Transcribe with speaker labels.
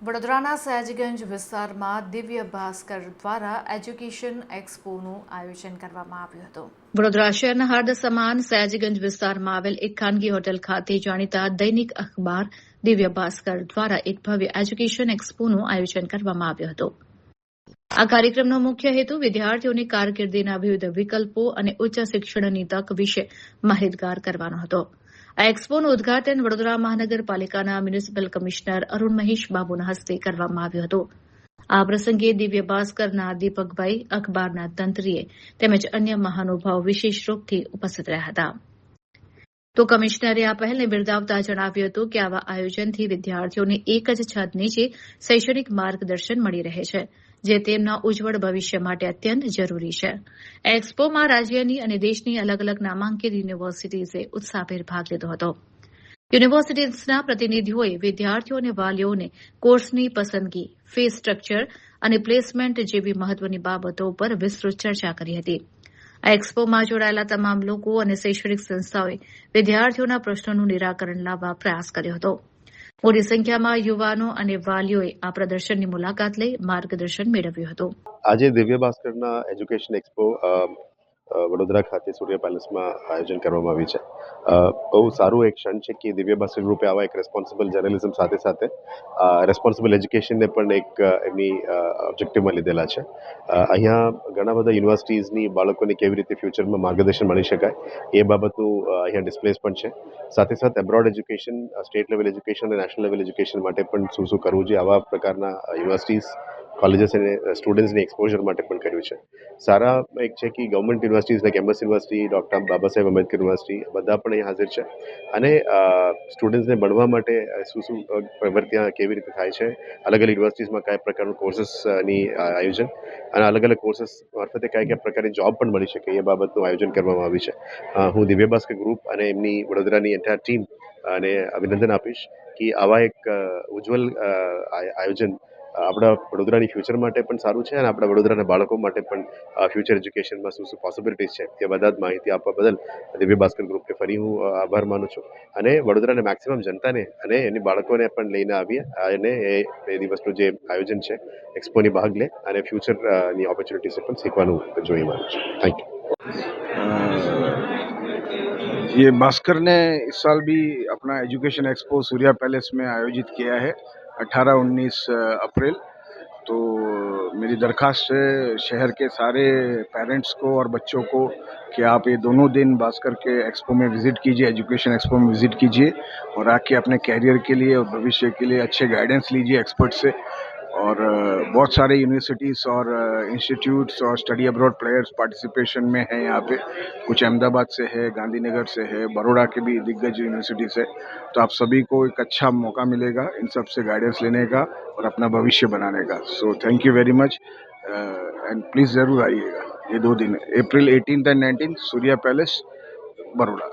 Speaker 1: વડોદરાના સયાજીગંજ વિસ્તારમાં દિવ્ય ભાસ્કર દ્વારા એજ્યુકેશન એક્સપોનું આયોજન કરવામાં આવ્યું હતું. વડોદરા શહેરના હાર્દ સમાન સયાજીગંજ વિસ્તારમાં આવેલ એક ખાનગી હોટેલ ખાતે જાણીતા દૈનિક અખબાર દિવ્ય ભાસ્કર દ્વારા એક ભવ્ય એજ્યુકેશન એક્સપોનું આયોજન કરવામાં આવ્યું હતું. આ કાર્યક્રમનો મુખ્ય હેતુ વિદ્યાર્થીઓની કારકિર્દીના વિવિધ વિકલ્પો અને ઉચ્ચ શિક્ષણની તક વિશે માહિતગાર કરવાનો હતો. આ એક્સપોનું ઉદઘાટન વડોદરા મહાનગરપાલિકાના મ્યુનિસિપલ કમિશનર અરુણ મહેશ બાબુના હસ્તે કરવામાં આવ્યું હતું. આ પ્રસંગે દિવ્ય ભાસ્કરના દીપકભાઈ, અખબારના તંત્રીએ તેમજ અન્ય મહાનુભાવો વિશેષ રૂપથી ઉપસ્થિત રહ્યા હતા. તો કમિશનરે આ પહેલને બિરદાવતા જણાવ્યું હતું કે આવા આયોજનથી વિદ્યાર્થીઓને એક જ છત નીચે શૈક્ષણિક માર્ગદર્શન મળી રહે છે, જે તેમના ઉજ્જવળ ભવિષ્ય માટે અત્યંત જરૂરી છે. આ એક્સપોમાં રાજ્યની અને દેશની અલગ અલગ નામાંકિત યુનિવર્સિટીઝે ઉત્સાહભેર ભાગ લીધો હતો. યુનિવર્સિટીઝના પ્રતિનિધિઓએ વિદ્યાર્થીઓ અને વાલીઓને કોર્સની પસંદગી, ફી સ્ટ્રક્ચર અને પ્લેસમેન્ટ જેવી મહત્વની બાબતો પર વિસ્તૃત ચર્ચા કરી હતી. આ એક્સપોમાં જોડાયેલા તમામ લોકો અને શૈક્ષણિક સંસ્થાઓએ વિદ્યાર્થીઓના પ્રશ્નોનું નિરાકરણ લાવવા પ્રયાસ કર્યો હતો. મોટી સંખ્યામાં યુવાનો અને વાલીઓએ આ પ્રદર્શનની મુલાકાત લઈ માર્ગદર્શન મેળવ્યું હતું.
Speaker 2: આજે દિવ્ય ભાસ્કરના એજ્યુકેશન એક્સપો વડોદરા ખાતે સૂર્ય પેલેસમાં આયોજન કરવામાં આવી છે. બહુ સારું એક ક્ષણ છે કે દિવ્ય ભાસ્કર ગ્રુપે આવા એક રેસ્પોન્સિબલ જર્નલિઝમ સાથે સાથે રેસ્પોન્સિબલ એજ્યુકેશનને પણ એક એમની ઓબ્જેક્ટિવમાં લીધેલા છે. અહીંયા ઘણા બધા યુનિવર્સિટીઝની બાળકોને કેવી રીતે ફ્યુચરમાં માર્ગદર્શન મળી શકાય એ બાબતનું અહીંયા ડિસ્પ્લેસ પણ છે. સાથે સાથે abroad education, state level education અને નેશનલ લેવલ એજ્યુકેશન માટે પણ શું શું કરવું જોઈએ આવા પ્રકારના યુનિવર્સિટીઝ, કોલેજીસ અને સ્ટુડન્ટ્સને એક્સપોઝર માટે પણ કર્યું છે. સારા એક છે કે government universities like MS university, doctor Baba Saheb Ambedkar university બધા પણ અહીં હાજર છે અને સ્ટુડન્ટ્સને ભણવા માટે શું શું પ્રવૃત્તિઓ કેવી રીતે થાય છે, અલગ અલગ યુનિવર્સિટીઝમાં કયા પ્રકારનું કોર્સીસની આયોજન અને અલગ અલગ કોર્સીસ મારફતે કયા પ્રકારની જોબ પણ મળી શકે એ બાબતનું આયોજન કરવામાં આવ્યું છે. હું દિવ્ય ભાસ્કર ગ્રુપ અને એમની વડોદરાની એન્ટાયર ટીમ અને અભિનંદન આપીશ કે આવા એક ઉજ્જવલ આયોજન આપણા વડોદરાની ફ્યુચર માટે પણ સારું છે અને આપણા વડોદરાના બાળકો માટે પણ ફ્યુચર એજ્યુકેશનમાં શું શું પોસિબિલિટીઝ છે તે બધા જ માહિતી આપવા બદલ દિવ્ય ભાસ્કર ગ્રુપને ફરી હું આભાર માનું છું અને વડોદરાના મેક્સિમમ જનતાને અને એની બાળકોને પણ લઈને આવીએ અને એ દિવસનું જે આયોજન છે એક્સપોની ભાગ લે અને ફ્યુચરની ઓપોર્ચ્યુનિટીઝ પણ શીખવાનું જોઈએ માનું છું. Thank you.
Speaker 3: ये भास्कर ने इस साल भी अपना एजुकेशन एक्सपो सूर्या पैलेस में आयोजित किया है 18-19 अप्रैल. तो मेरी दरख्वास्त है शहर के सारे पेरेंट्स को और बच्चों को कि आप ये दोनों दिन भास्कर के एक्सपो में विज़िट कीजिए, एजुकेशन एक्सपो में विज़िट कीजिए और आके अपने कैरियर के लिए और भविष्य के लिए अच्छे गाइडेंस लीजिए एक्सपर्ट से. और बहुत सारे यूनिवर्सिटीज़ और इंस्टीट्यूट्स और स्टडी अब्रॉड प्लेयर्स पार्टिसिपेशन में हैं यहाँ पे. कुछ अहमदाबाद से है, गांधीनगर से है, बड़ौदा के भी दिग्गज यूनिवर्सिटी से. तो आप सभी को एक अच्छा मौका मिलेगा इन सब से गाइडेंस लेने का और अपना भविष्य बनाने का. So thank you very much and please ज़रूर आइएगा. ये 2 दिन अप्रैल 18th and 19th Surya palace Baroda.